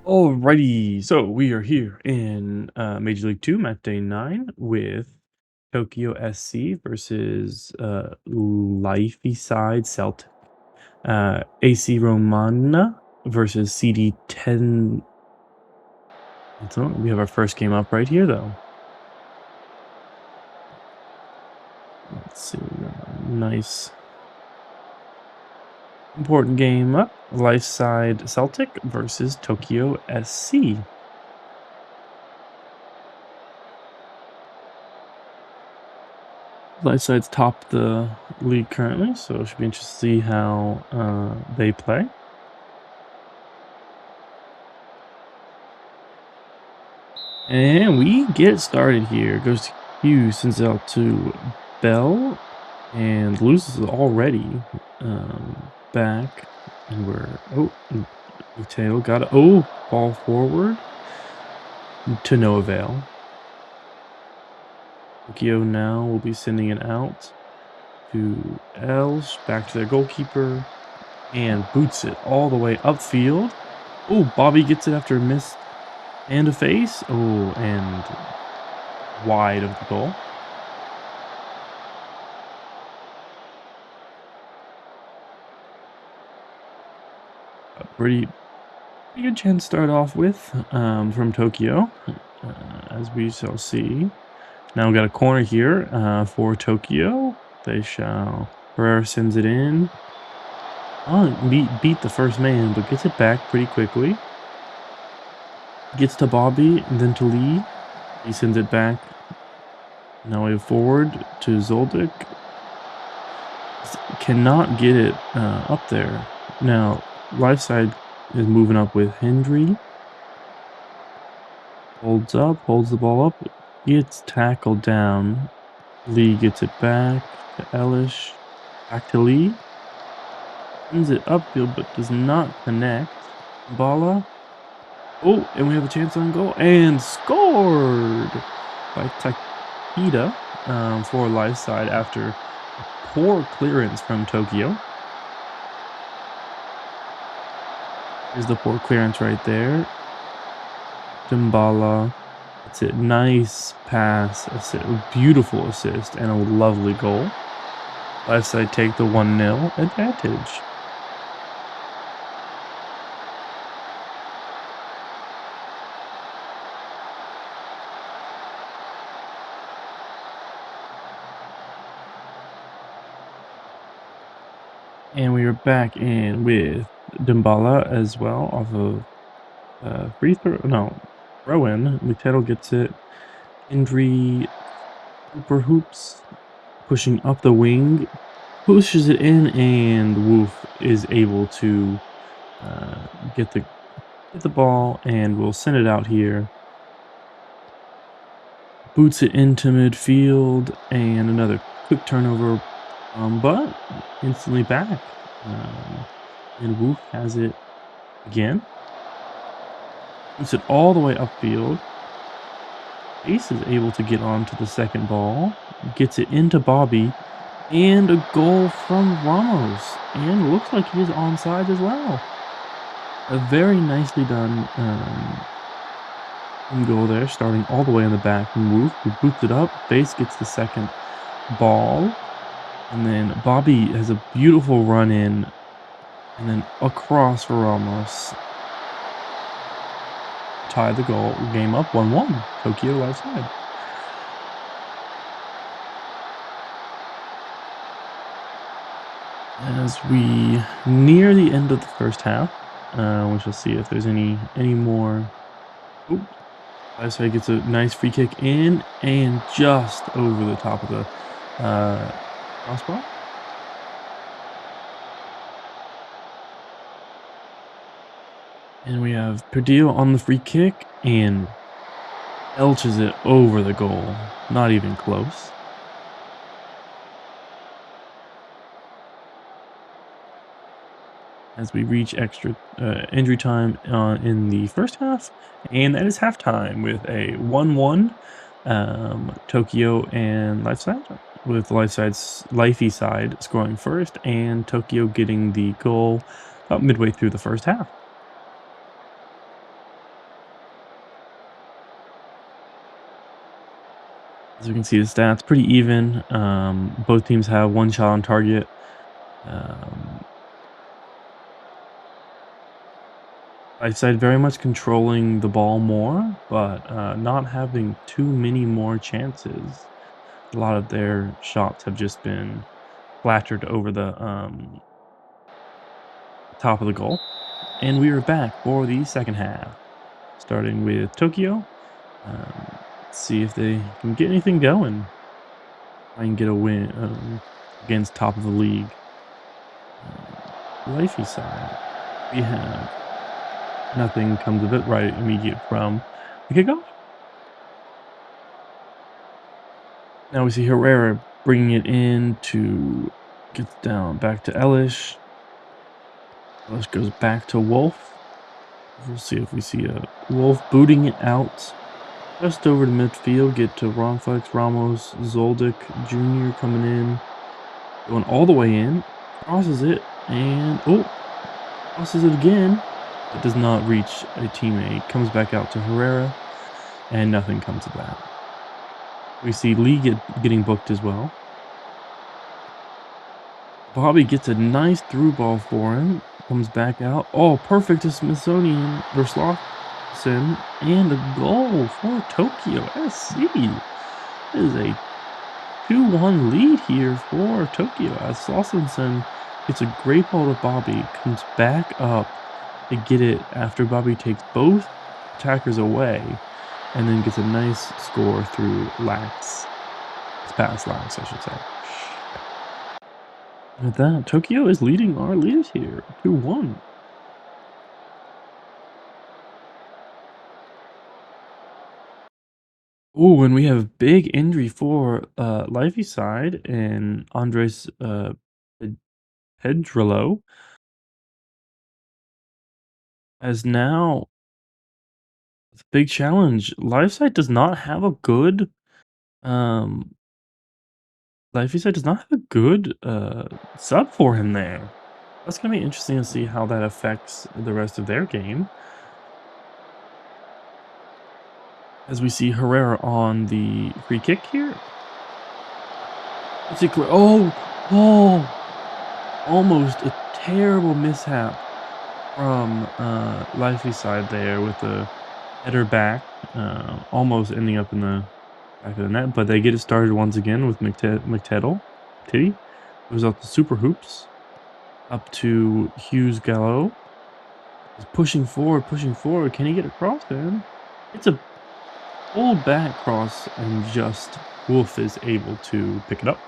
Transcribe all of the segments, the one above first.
Alrighty, so we are here in Major League 2, Matchday 9, with Tokyo SC versus Lifey Side Celtic. AC Romana versus CD10. So we have our first game up right here, though. Let's see, we got a nice, important game up. Life Side Celtic versus Tokyo SC. Lightside top the league currently, so it should be interesting to see how they play. And we get started here. Goes to Q, sends it out to Bell, and loses already. Back, and Mateo got it. Oh, ball forward to no avail. Tokyo now will be sending it out to Els, back to their goalkeeper, and boots it all the way upfield. Oh, Bobby gets it after a miss and a face. Oh, and wide of the goal. A pretty good chance to start off with from Tokyo, as we shall see. Now we got a corner here for Tokyo. They shall. Herrera sends it in. Oh, beat the first man, but gets it back pretty quickly. Gets to Bobby and then to Lee. He sends it back. Now we forward to Zoldyk. Cannot get it up there. Now, life side is moving up with Hendry. Holds up, holds the ball up, gets tackled down. Lee gets it back to Elish. Back to Lee. Sends it upfield but does not connect. Bala. Oh, and we have a chance on goal. And scored by Takeda for life side after poor clearance from Tokyo. Here's the poor clearance right there. Dembala. That's it. Nice pass. Beautiful assist and a lovely goal. Left side take the 1-0 advantage. And we are back in with Dembala as well off of free throw. No, throw in. Mateo gets it. Indri Hooper hoops, pushing up the wing, pushes it in, and Woof is able to get the ball, and we'll send it out here. Boots it into midfield, and another quick turnover, but instantly back. And Woof has it again. Boots it all the way upfield. Ace is able to get onto the second ball, gets it into Bobby, and a goal from Ramos. And looks like he is onside as well. A very nicely done goal there, starting all the way in the back. Move, who boots it up. Base gets the second ball. And then Bobby has a beautiful run in. And then across for Ramos. Tie the goal. Game up 1-1. Tokyo left side. As we near the end of the first half, we shall see if there's any more. Oop. Lifeside gets a nice free kick in and just over the top of the crossbar. And we have Perdillo on the free kick and belches it over the goal. Not even close. As we reach extra injury time in the first half, and that is halftime with a 1-1 Tokyo and Lifeside, with Lifey side scoring first, and Tokyo getting the goal about midway through the first half. As we can see, the stats pretty even. Both teams have one shot on target. Um, I said very much controlling the ball more, but not having too many more chances. A lot of their shots have just been flattered over the top of the goal. And we are back for the second half, starting with Tokyo. Let's see if they can get anything going. Try and get a win against top of the league. Lifey side, we have nothing comes of it right immediate from the kickoff. Now we see Herrera bringing it in to gets down back to Elish. Elish goes back to Wolf. We'll see if we see a Wolf booting it out just over the midfield. Get to Ronflex, Ramos, Zoldyck Jr. coming in, going all the way in, crosses it, and oh, crosses it again, but does not reach a teammate. Comes back out to Herrera, and nothing comes of that. We see Lee getting booked as well. Bobby gets a nice through ball for him. Comes back out. Oh, perfect to Smithsonian or Slauson. And a goal for Tokyo SC. It is a 2-1 lead here for Tokyo as Slauson gets a great ball to Bobby. Comes back up to get it after Bobby takes both attackers away. And then gets a nice score through Lax. It's past Lax, I should say. With that, Tokyo is leading our leaders here, 2-1. Ooh, and we have big injury for Lifey side and Andres Pedrolo as now it's a big challenge. Life side does not have a good um Lifey side does not have a good sub for him there. That's gonna be interesting to see how that affects the rest of their game. As we see Herrera on the free kick here. It's a oh, almost a terrible mishap from Lively side there with the header back, almost ending up in the back of the net, but they get it started once again with Titty. Goes out to Super Hoops, up to Hughes Gallo. He's pushing forward, pushing forward. Can he get across then? It's a full back cross, and just Wolf is able to pick it up.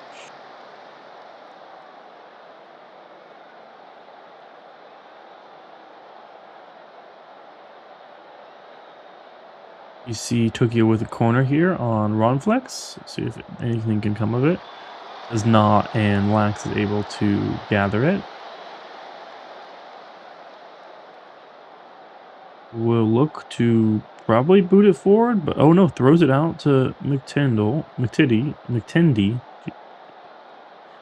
You see Tokyo with a corner here on Ronflex. See if anything can come of it. Does not, and Lax is able to gather it. Will look to probably boot it forward, but oh no, throws it out to McTendy.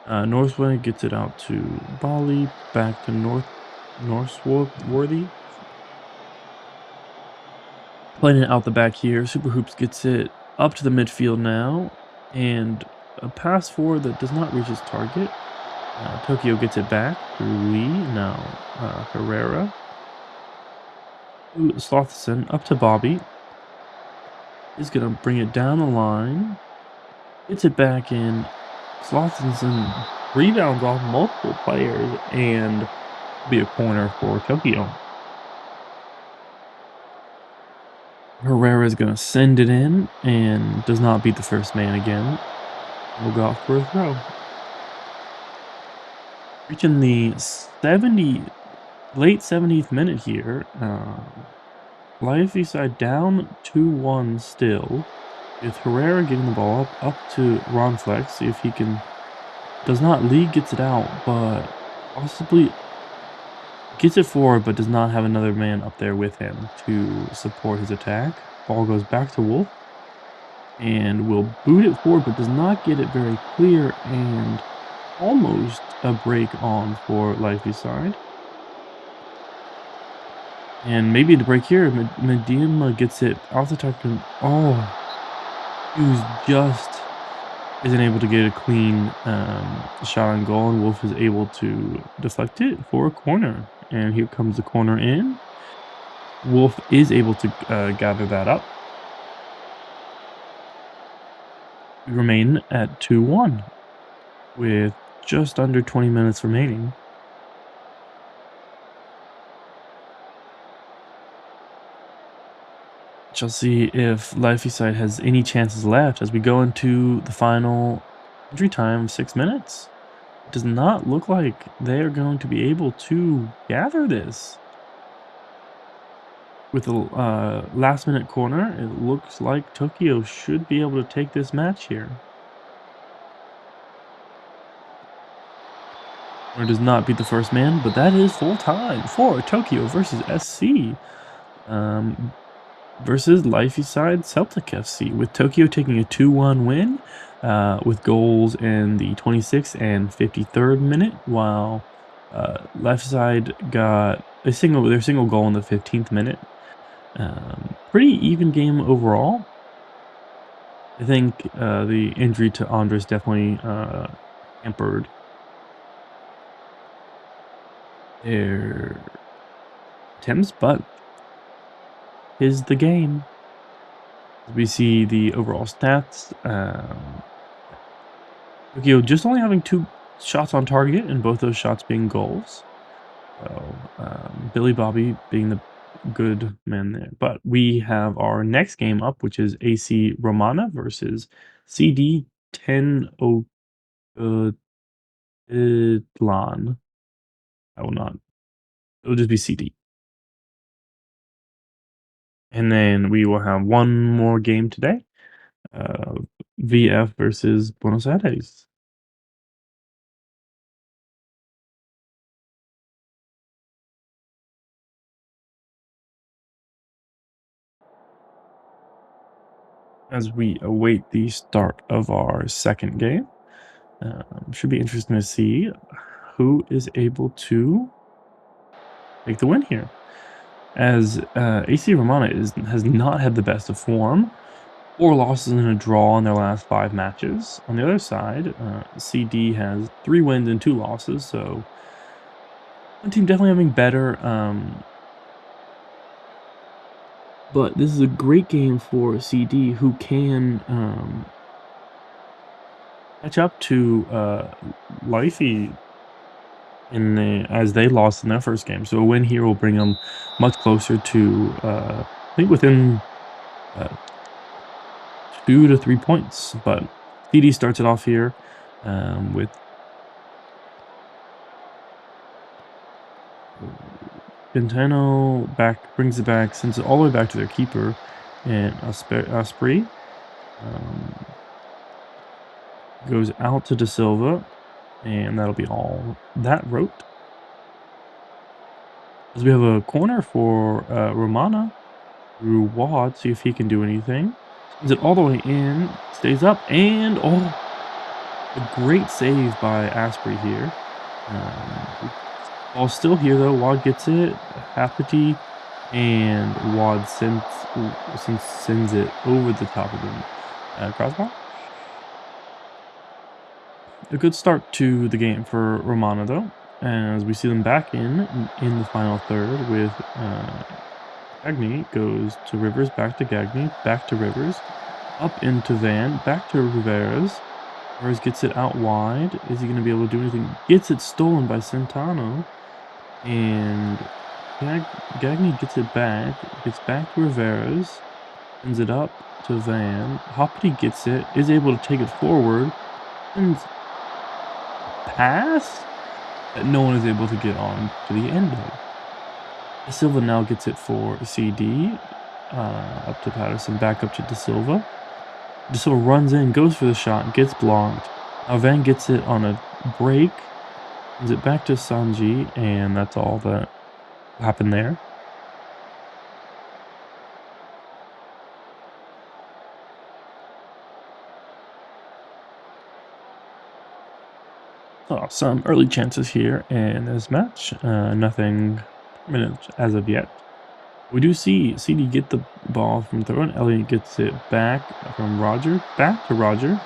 Northway gets it out to Bali, back to Northworthy. Playing it out the back here. Super Hoops gets it up to the midfield now, and a pass forward that does not reach its target. Tokyo gets it back through Lee. Now Herrera. Slauson up to Bobby. He's going to bring it down the line. Gets it back in. Slauson rebounds off multiple players and be a corner for Tokyo. Herrera is going to send it in and does not beat the first man again. We'll go off for a throw. Reaching the late 70th minute here. Lively side down 2-1 still. With Herrera getting the ball up to Ronflex. See if he can. Does not lead, gets it out, but possibly gets it forward, but does not have another man up there with him to support his attack. Ball goes back to Wolf. And will boot it forward, but does not get it very clear, and almost a break on for Lively side. And maybe the break here, Medina gets it off the top. Oh, Hughes just isn't able to get a clean shot on goal, and Wolf is able to deflect it for a corner. And here comes the corner in. Wolf is able to gather that up. We remain at 2-1 with just under 20 minutes remaining. Shall see if Lifeside has any chances left as we go into the final injury time of 6 minutes. It does not look like they are going to be able to gather this. With a last minute corner, it looks like Tokyo should be able to take this match here. It does not beat the first man, but that is full time for Tokyo versus SC. Versus Lifeside Celtic FC, with Tokyo taking a 2-1 win with goals in the 26th and 53rd minute, while Lifeside got their single goal in the 15th minute. Pretty even game overall. I think the injury to Andres definitely hampered their attempts, but is the game. We see the overall stats. Tokyo just only having 2 shots on target, and both those shots being goals. So, Billy Bobby being the good man there. But we have our next game up, which is AC Romana versus CD 10 Idlan. I will not. It'll just be CD. And then we will have one more game today. VF versus Buenos Aires. As we await the start of our second game. Should be interesting to see who is able to take the win here. As AC Romana has not had the best of form, 4 losses and a draw in their last 5 matches. On the other side, CD has 3 wins and 2 losses, so one team definitely having better. But this is a great game for CD, who can catch up to Lifey as they lost in their first game. So a win here will bring them much closer to I think within 2 to 3 points. But CD starts it off here with Quintano brings it back, sends it all the way back to their keeper, and Asprey goes out to De Silva, and that'll be all that wrote. As we have a corner for Romana through Wad, see if he can do anything. Sends it all the way in, stays up, and a great save by Asprey here. Ball's still here though. Wad gets it, Hapity, and Wad sends it over the top of the crossbar. A good start to the game for Romana though, as we see them back in the final third with Gagny goes to Rivers, back to Gagny, back to Rivers, up into Van, back to Rivera's. Rivers gets it out wide. Is he going to be able to do anything? Gets it stolen by Centano, and Gagny gets it back. Gets back to Rivera's, sends it up to Van. Hoppity gets it, is able to take it forward, and pass that no one is able to get on to the end of. De Silva now gets it for CD, up to Patterson, back up to De Silva. De Silva runs in, goes for the shot, gets blocked. Now Van gets it on a break, sends it back to Sanji, and that's all that happened there. So some early chances here in this match. Nothing permanent as of yet. We do see CD get the ball from throwing. Elliott gets it back from Roger, back to Roger.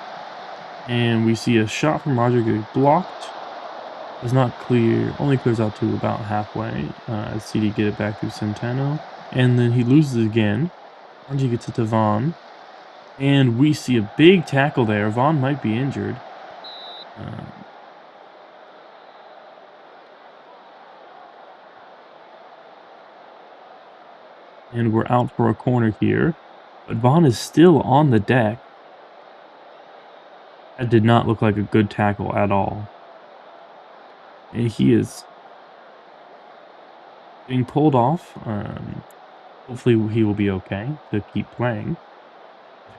And we see a shot from Roger getting blocked. Does not clear, only clears out to about halfway. As CD get it back to Centeno. And then he loses again. RG gets it to Vaughn. And we see a big tackle there. Vaughn might be injured. Um, and we're out for a corner here. But Vaughn is still on the deck. That did not look like a good tackle at all. And he is being pulled off. Hopefully he will be okay to keep playing.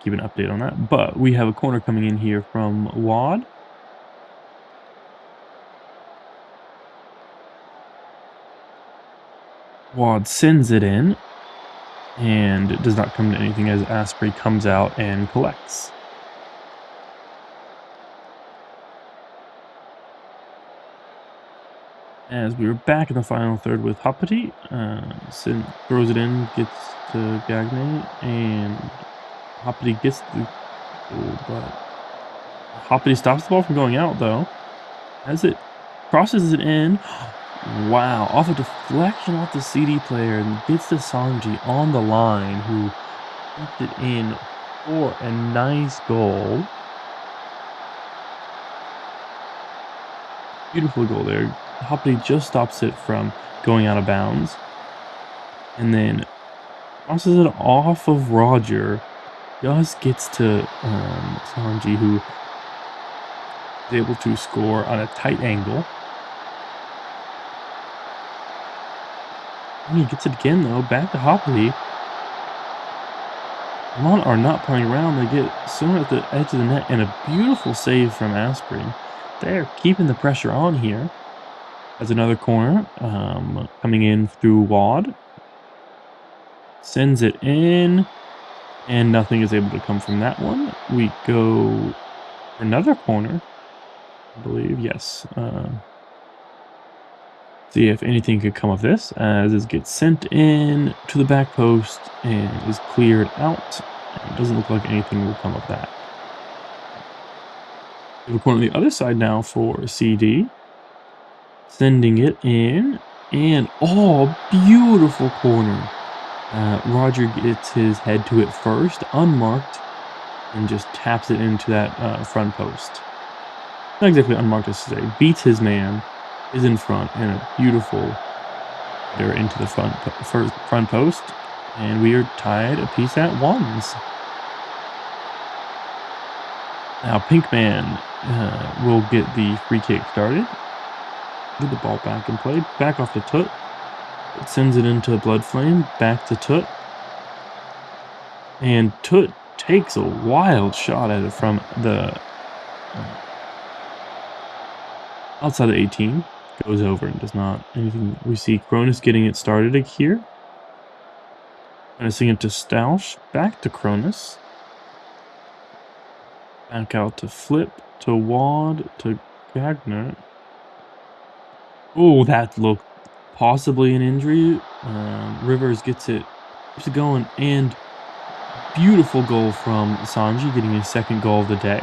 Keep an update on that. But we have a corner coming in here from Wad. Wad sends it in, and it does not come to anything as Asprey comes out and collects. As we are back in the final third with Hoppity, throws it in, gets to Gagne, and Hoppity gets the goal, but Hoppity stops the ball from going out, though, as it crosses it in. Wow, off a deflection off the CD player and gets to Sanji on the line, who puts it in for a nice goal. Beautiful goal there. Hoppity just stops it from going out of bounds. And then crosses it off of Roger. Just gets to Sanji, who is able to score on a tight angle. And he gets it again, though. Back to Hoppity. Vermont are not playing around. They get soon at the edge of the net, and a beautiful save from Asprey. They're keeping the pressure on here. As another corner coming in through Wad. Sends it in, and nothing is able to come from that one. We go for another corner, I believe. Yes. See if anything could come of this, as it gets sent in to the back post and is cleared out. It doesn't look like anything will come of that. We have a corner on the other side now for CD. Sending it in, and beautiful corner. Roger gets his head to it first, unmarked, and just taps it into that front post. Not exactly unmarked, as to say. Beats his man, is in front, and a beautiful header into the front post. And we are tied a piece at ones. Now Pinkman will get the free kick started. Get the ball back in play. Back off to Tut. It sends it into Blood Flame. Back to Tut. And Tut takes a wild shot at it from the outside of 18. Goes over and does not anything. We see Cronus getting it started here. Finishing it to Stausch. Back to Cronus. Back out to Flip. To Wad. To Gagner. Oh, that looked possibly an injury. Rivers gets it going, and beautiful goal from Sanji, getting his second goal of the day.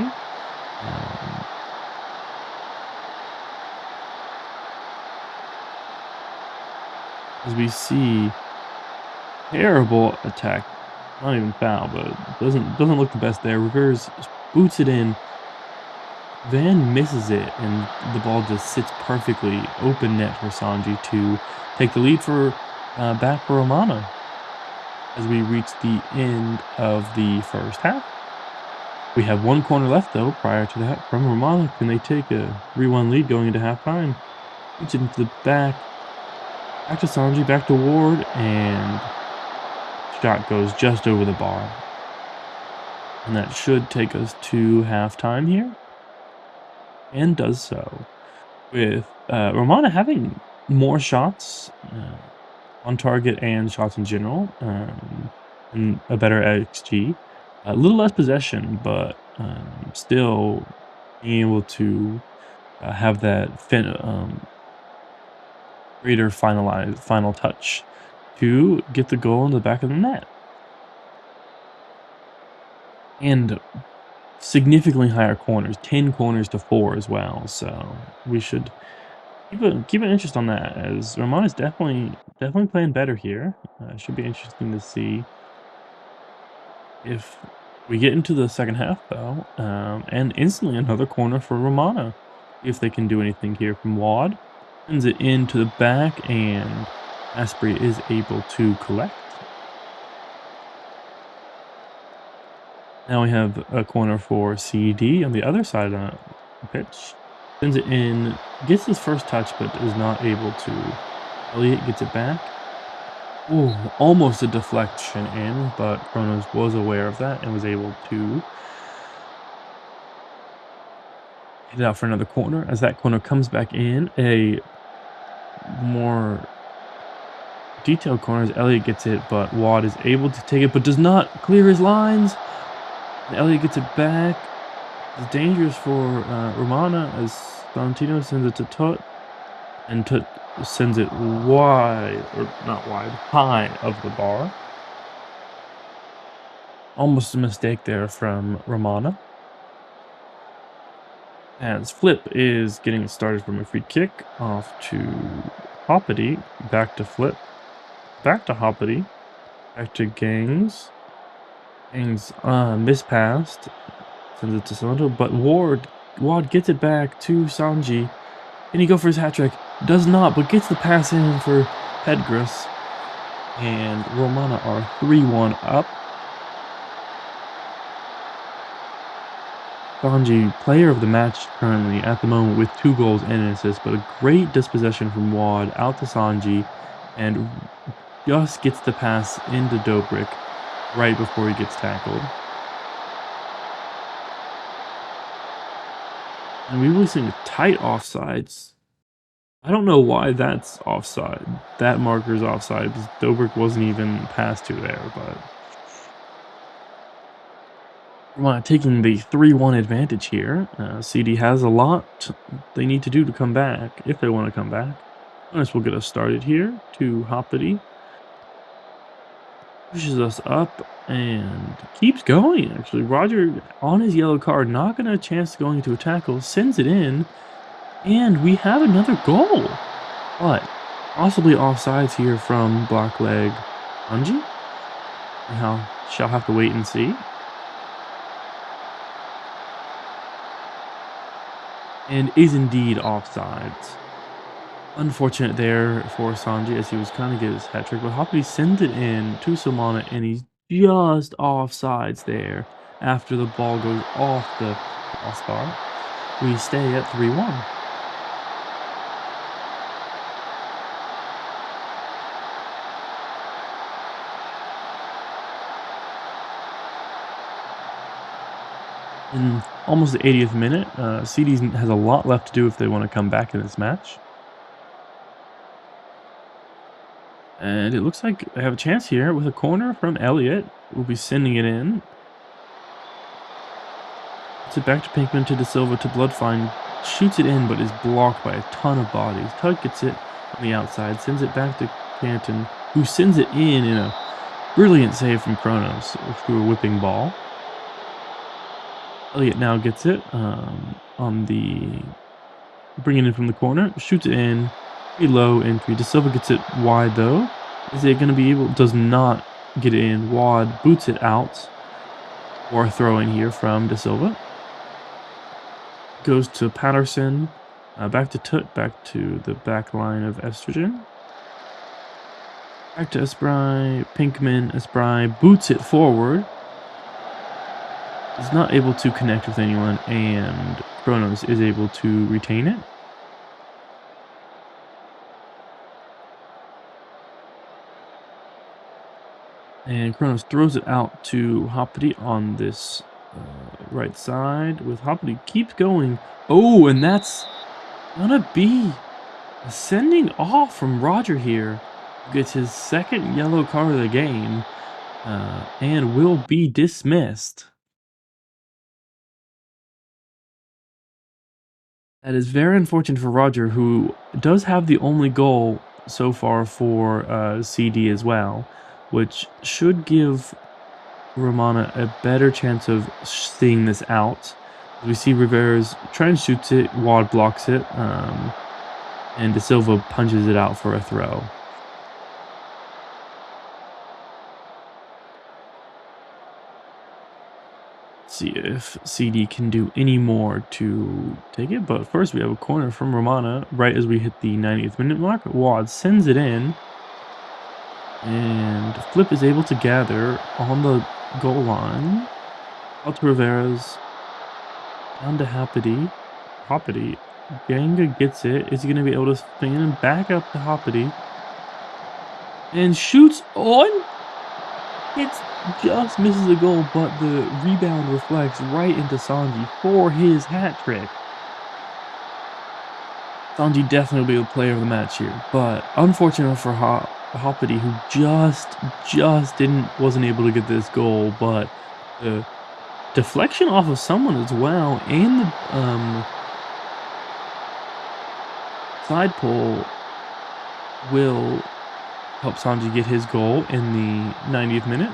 As we see, terrible attack, not even foul, but doesn't look the best there. Rivers boots it in. Van misses it, and the ball just sits perfectly open net for Sanji to take the lead for back for Romana as we reach the end of the first half. We have one corner left, though, prior to that from Romana. Can they take a 3-1 lead going into halftime? Puts it into the back. Back to Sanji, back to Ward, and shot goes just over the bar. And that should take us to halftime here. And does so. With Romana having more shots on target and shots in general, and a better XG. A little less possession, but still being able to have that greater final touch to get the goal in the back of the net. And significantly higher corners, 10 corners to 4 as well, so we should keep an interest on that as Ramon is definitely playing better here. Should be interesting to see if we get into the second half though, and instantly another corner for Romana. If they can do anything here from Wad. Sends it into the back and Asprey is able to collect. Now we have a corner for CD on the other side of the pitch. Sends it in, gets his first touch, but is not able to. Elliott gets it back. Oh, almost a deflection in, but Kronos was aware of that and was able to hit it out for another corner. As that corner comes back in, a more detailed corner as Elliott gets it, but Wad is able to take it, but does not clear his lines. And Elliott gets it back. It's dangerous for Romana as Valentino sends it to Tut, and Tut sends it wide, or not wide, high of the bar. Almost a mistake there from Romana. As Flip is getting started from a free kick off to Hoppity, back to Flip, back to Hoppity, back to Gangs. Gangs mispassed, sends it to Sando, but Wad gets it back to Sanji. Can he go for his hat trick? Does not, but gets the pass in for Pedgris. And Romana are 3-1 up. Sanji, player of the match currently at the moment with 2 goals and an assist, but a great dispossession from Wad out to Sanji and just gets the pass into Dobrik right before he gets tackled. And we've really seen tight offsides. I don't know why that's offside. That marker's offside because Dobrik wasn't even passed to there, but taking the 3-1 advantage here. CD has a lot they need to do to come back, if they want to come back. Jonas will get us started here to Hoppity. Pushes us up and keeps going, actually. Roger, on his yellow card, not getting a chance to going into a tackle, sends it in, and we have another goal. But possibly offsides here from Blackleg Anji. We shall have to wait and see. And is indeed offsides. Unfortunate there for Sanji as he was trying to get his hat trick, but Hoppity sends it in to Solana and he's just offsides there after the ball goes off the crossbar. We stay at 3-1. In almost the 80th minute, CD has a lot left to do if they want to come back in this match. And it looks like they have a chance here with a corner from Elliott. We'll be sending it in. It's it back to Pinkman to De Silva to Bloodfine. Shoots it in, but is blocked by a ton of bodies. Tug gets it on the outside, sends it back to Canton, who sends it in a brilliant save from Kronos through a whipping ball. Elliott now gets it on the bringing it in from the corner, shoots it in, pretty low entry. De Silva gets it wide though. Is it going to be able? Does not get it in. Wad boots it out. Or a throw in here from De Silva. Goes to Patterson. Back to Tut. Back to the back line of Estrogen. Back to Esprit. Pinkman. Esprit boots it forward. Is not able to connect with anyone, and Kronos is able to retain it. And Kronos throws it out to Hoppity on this right side. With Hoppity keeps going. Oh, and that's gonna be a sending off from Roger here. Gets his second yellow card of the game and will be dismissed. That is very unfortunate for Roger, who does have the only goal so far for CD as well, which should give Romana a better chance of seeing this out. We see Rivera's try and shoots it, Wad blocks it, and De Silva punches it out for a throw. See if CD can do any more to take it, but first we have a corner from Romana right as we hit the 90th minute mark. Wad sends it in, and Flip is able to gather on the goal line. Out to Rivera's, down to Hoppity. Ganga gets it. Is he going to be able to swing it and back up to Hoppity? And shoots on. It just misses the goal, but the rebound reflects right into Sanji for his hat trick. Sanji definitely will be the player of the match here, but unfortunate for Hoppity, who wasn't able to get this goal, but the deflection off of someone as well, and the side pull will help Sanji get his goal in the 90th minute.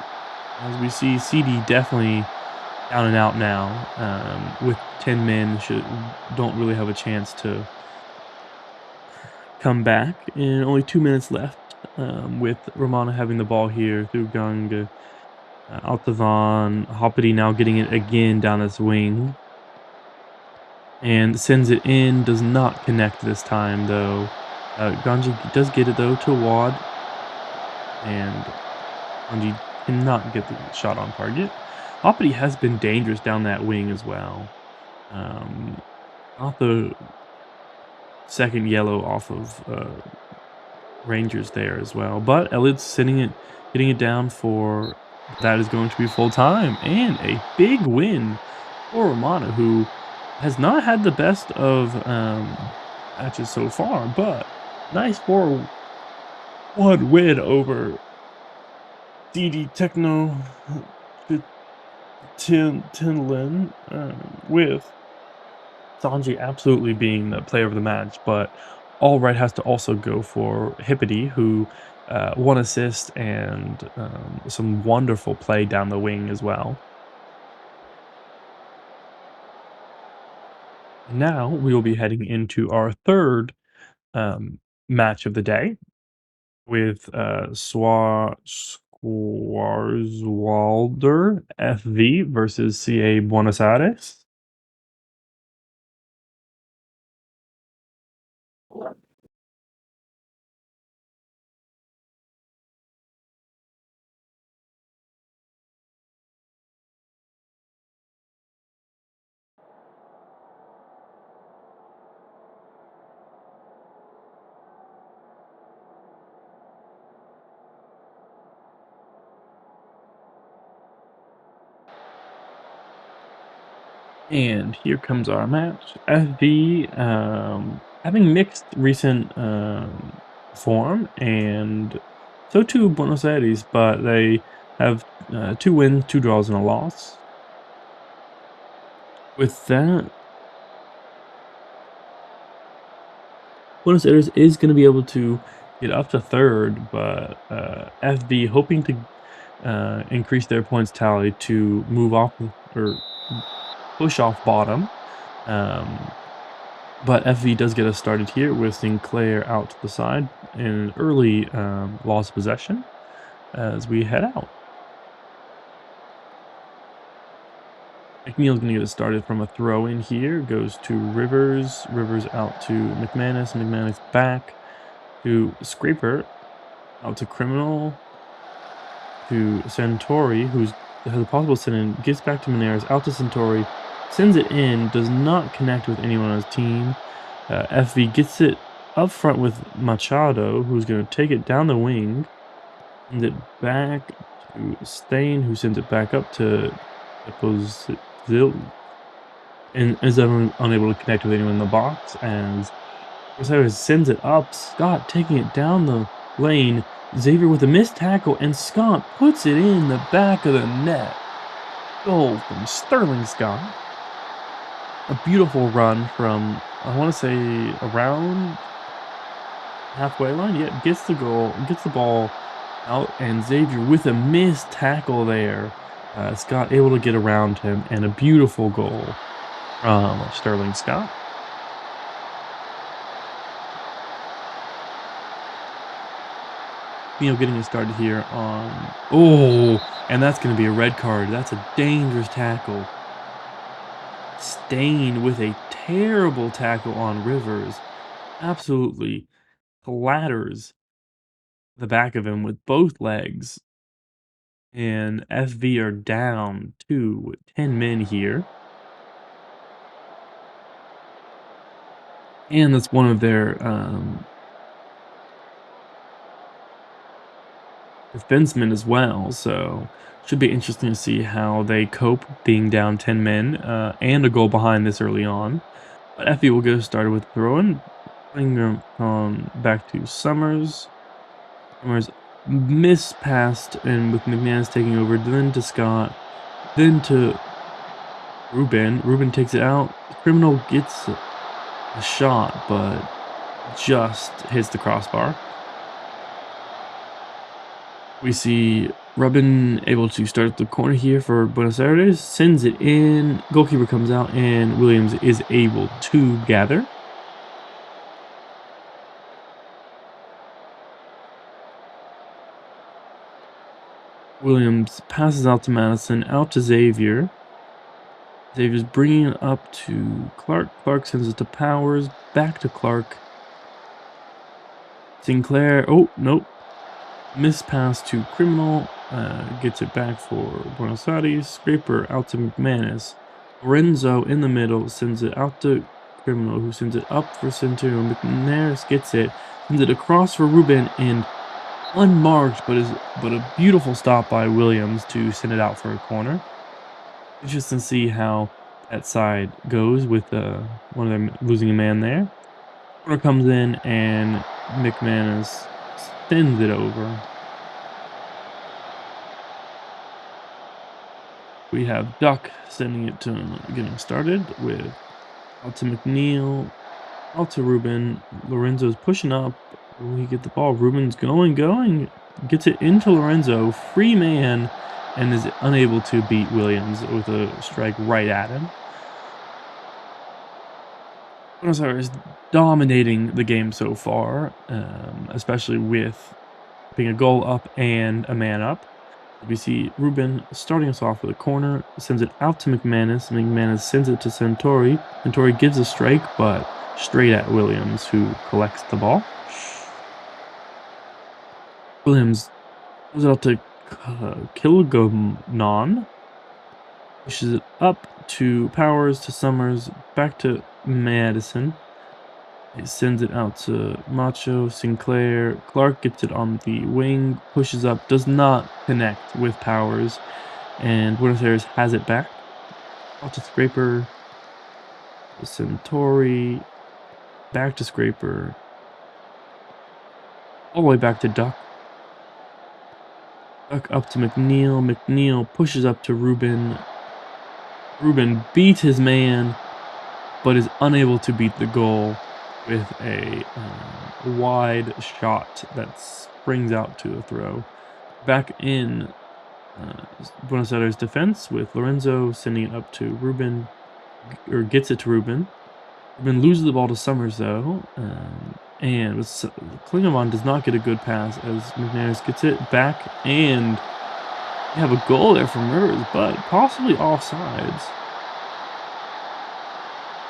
As we see CD definitely down and out now, with 10 men, don't really have a chance to come back, and only 2 minutes left, with Romana having the ball here through Gang, Altavan, Hoppity now getting it again down this wing, and sends it in, does not connect this time though. Ganji does get it though to Wad, and Ganji cannot get the shot on target. Hoppity has been dangerous down that wing as well. Got the second yellow off of Rangers there as well. But Elliot's hitting it down for that is going to be full time and a big win for Romana, who has not had the best of matches so far, but nice 4-1 win over DD Techno Tinlin, with Sanji absolutely being the player of the match, but all right has to also go for Hippity, who 1 assist and some wonderful play down the wing as well. Now we will be heading into our third um, match of the day with Schwarzwalder FV versus CA Buenos Aires. And here comes our match. FV, having mixed recent form, and so too Buenos Aires, but they have 2 wins, 2 draws, and a loss. With that, Buenos Aires is going to be able to get up to third, but FV hoping to increase their points tally to move off or push off bottom. But FV does get us started here with Sinclair out to the side and an early loss of possession as we head out. McNeil's going to get us started from a throw in here. Goes to Rivers. Rivers out to McManus. McManus back to Scraper. Out to Criminal. To Centauri, who has a possible send-in. Gets back to Menares. Out to Centauri. Sends it in. Does not connect with anyone on his team. FV gets it up front with Machado, who's going to take it down the wing. Sends it back to Stain, who sends it back up to Deposil, and is unable to connect with anyone in the box. And Rosario sends it up. Scott taking it down the lane. Xavier with a missed tackle, and Scott puts it in the back of the net. Goal from Sterling Scott. A beautiful run from, I want to say, around halfway line. Yep, gets the goal, gets the ball out, and Xavier with a missed tackle there. Scott able to get around him, and a beautiful goal from Sterling Scott. Getting it started here on and that's gonna be a red card. That's a dangerous tackle. Stain with a terrible tackle on Rivers. Absolutely clatters the back of him with both legs. And FV are down to 10 men here. And that's one of their defensemen as well, so should be interesting to see how they cope being down 10 men and a goal behind this early on. But Effie will get us started with throwing, putting them back to Summers. Summers mispassed, and with McManus taking over, then to Scott, then to Ruben. Ruben takes it out. The Criminal gets a shot, but just hits the crossbar. We see Rubin able to start at the corner here for Buenos Aires, sends it in, goalkeeper comes out, and Williams is able to gather. Williams passes out to Madison, out to Xavier. Xavier's bringing it up to Clark. Clark sends it to Powers, back to Clark. Sinclair, oh, nope. Miss pass to Criminal, gets it back for Buenos Aires. Scraper out to McManus. Lorenzo in the middle sends it out to Criminal, who sends it up for Centurion. McManus gets it, sends it across for Ruben, and unmarked, but a beautiful stop by Williams to send it out for a corner. Interesting to see how that side goes with one of them losing a man there. Corner comes in, and McManus sends it over. We have Duck sending it to getting started with out to McNeil, out to Ruben. Lorenzo's pushing up. Will he get the ball? Ruben's going. Gets it into Lorenzo. Free man, and is unable to beat Williams with a strike right at him. Buenos Aires dominating the game so far, especially with being a goal up and a man up. We see Ruben starting us off with a corner, sends it out to McManus. McManus sends it to Santori. Santori gives a strike, but straight at Williams, who collects the ball. Williams goes out to Kilgonon. Pushes it up to Powers, to Summers, back to Madison. It sends it out to Macho, Sinclair. Clark gets it on the wing, pushes up, does not connect with Powers, and Buenos Aires has it back. Out to Scraper, Centauri, back to Scraper, all the way back to Duck. Duck up to McNeil. McNeil pushes up to Ruben. Ruben beats his man, but is unable to beat the goal with a wide shot that springs out to a throw. Back in Buenos Aires defense with Lorenzo sending it up to Ruben, or gets it to Ruben. Ruben loses the ball to Summers though, and Klingerman does not get a good pass as McNair's gets it back, and we have a goal there from Rivers, but possibly offsides.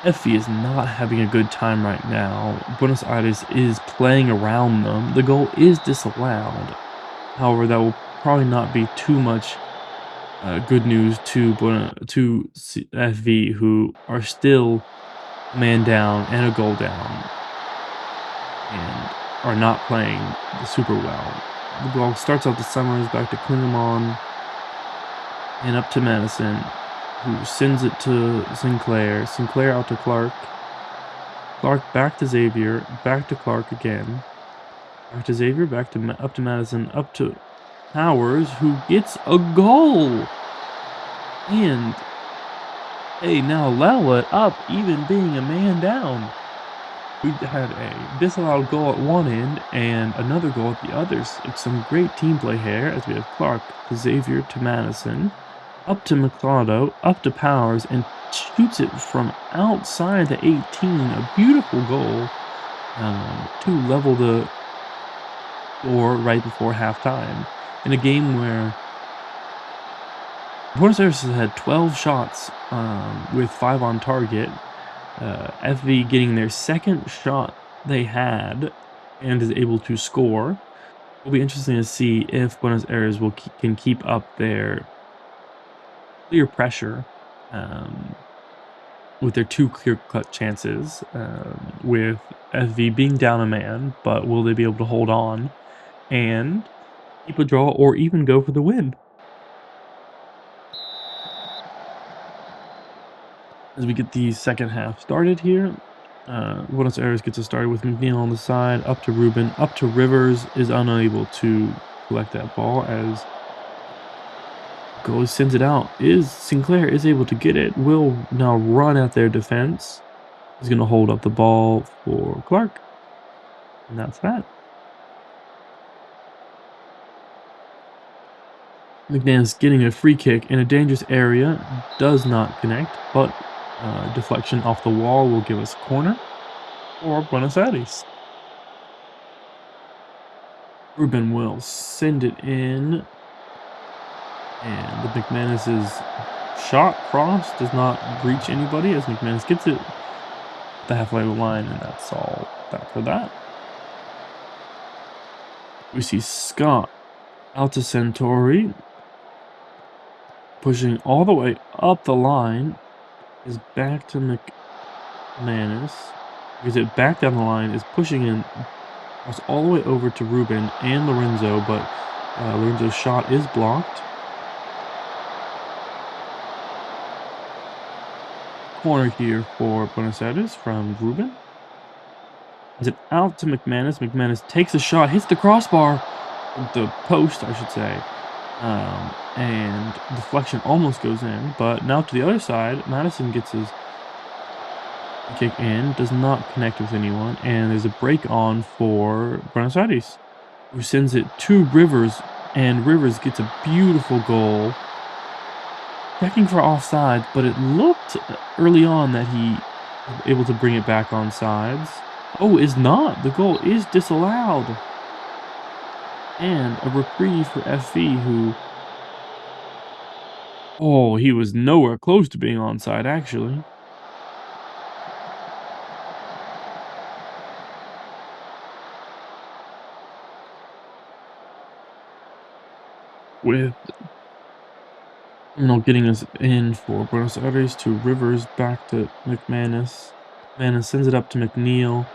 Effie is not having a good time right now. Buenos Aires is playing around them. The goal is disallowed. However, that will probably not be too much good news to FV, who are still a man down and a goal down, and are not playing super well. The ball starts out to Summers, back to Klingerman, and up to Madison, who sends it to Sinclair. Sinclair out to Clark. Clark back to Xavier, back to Clark again. Back to Xavier, up to Madison, up to Powers, who gets a goal. And they now level it up, even being a man down. We had a disallowed goal at one end and another goal at the others. It's some great team play here as we have Clark to Xavier to Madison, up to McLeod, up to Powers, and shoots it from outside the 18. A beautiful goal to level the score right before halftime in a game where Buenos Aires has had 12 shots with 5 on target. FV getting their second shot they had and is able to score. It'll be interesting to see if Buenos Aires can keep up their clear pressure um, with their 2 clear-cut chances, with FV being down a man, but will they be able to hold on and keep a draw or even go for the win? As we get the second half started here, Buenos Aires gets it started with McNeil on the side, up to Ruben, up to Rivers, is unable to collect that ball as goalie sends it out. Sinclair is able to get it, will now run at their defense. He's gonna hold up the ball for Clark, and that's that. McNair's getting a free kick in a dangerous area, does not connect, but deflection off the wall will give us a corner for Buenos Aires. Ruben will send it in, and the McManus's shot cross does not reach anybody as McManus gets it at the halfway line, and that's all that for that. We see Scott out to Centauri, pushing all the way up the line, is back to McManus. Gives it back down the line, is pushing in cross all the way over to Ruben and Lorenzo, but Lorenzo's shot is blocked. Corner here for Buenos Aires from Ruben. Is it out to McManus? McManus takes a shot, hits the crossbar, the post, I should say, and deflection almost goes in. But now to the other side, Madison gets his kick in, does not connect with anyone, and there's a break on for Buenos Aires, who sends it to Rivers, and Rivers gets a beautiful goal. Checking for offsides, but it looked early on that he was able to bring it back on sides. Oh, is not. The goal is disallowed. And a reprieve for FV, who... Oh, he was nowhere close to being onside, actually. With getting us in for Buenos Aires to Rivers, back to McManus. McManus sends it up to McNeil,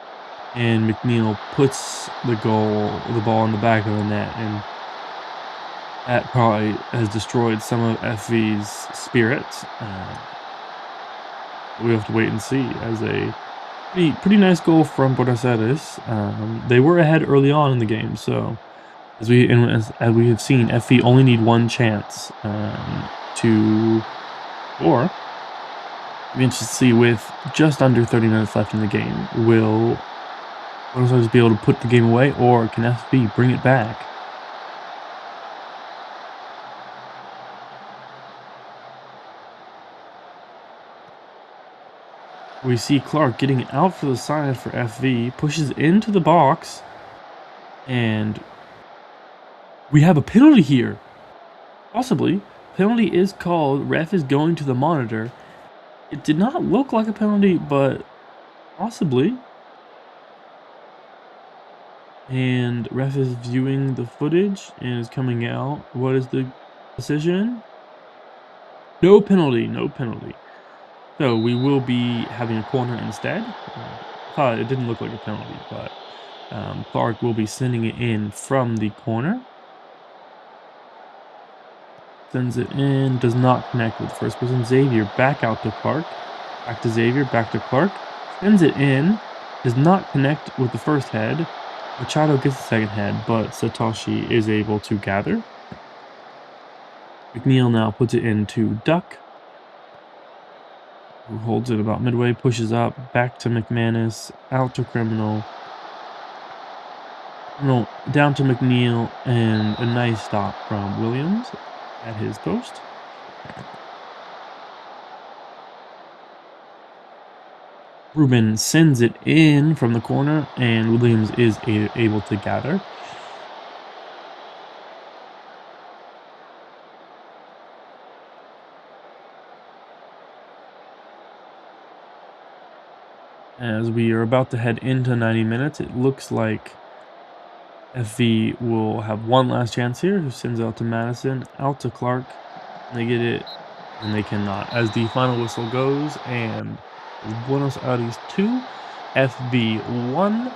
and McNeil puts the ball in the back of the net, and that probably has destroyed some of FV's spirit. We have to wait and see. As a pretty nice goal from Buenos Aires. They were ahead early on in the game, so as we have seen, FV only need one chance to score. Be interested to see, with just under 30 minutes left in the game, will Buenos Aires be able to put the game away, or can FV bring it back? We see Clark getting out for the side for FV, pushes into the box, and we have a penalty here. Possibly. Penalty is called. Ref is going to the monitor. It did not look like a penalty, but possibly. And ref is viewing the footage and is coming out. What is the decision? No penalty, no penalty. So we will be having a corner instead. It didn't look like a penalty, but Clark will be sending it in from the corner. Sends it in, does not connect with the first person. Xavier back out to Clark. Back to Xavier, back to Clark. Sends it in, does not connect with the first head. Machado gets the second head, but Satoshi is able to gather. McNeil now puts it into Duck. who holds it about midway, pushes up, back to McManus, out to Criminal, down to McNeil, and a nice stop from Williams at his post. Ruben sends it in from the corner, and Williams is able to gather. As we are about to head into 90 minutes, it looks like FV will have one last chance here, who sends out to Madison, out to Clark, and they get it, and they cannot. As the final whistle goes, and it's Buenos Aires 2, FV 1. Um,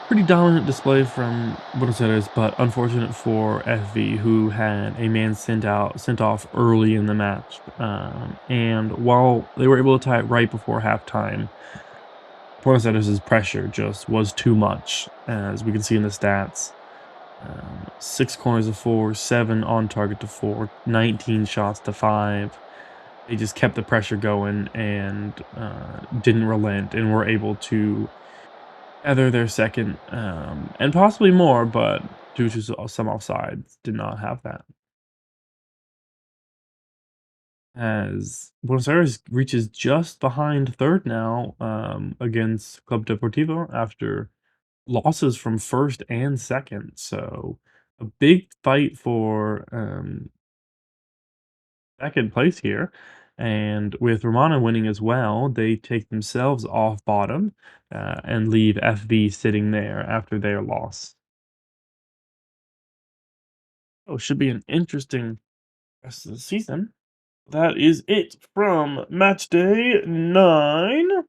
Pretty dominant display from Buenos Aires, but unfortunate for FV, who had a man sent off early in the match. And while they were able to tie it right before halftime, Buenos Aires' pressure just was too much, as we can see in the stats. 6 corners to 4, 7 on target to 4, 19 shots to 5. They just kept the pressure going and didn't relent and were able to gather their second and possibly more, but due to some offsides, did not have that. As Buenos Aires reaches just behind third now against Club Deportivo after losses from first and second. So a big fight for second place here. And with Romana winning as well, they take themselves off bottom and leave FV sitting there after their loss. Oh, should be an interesting rest of the season. That is it from Match Day 9.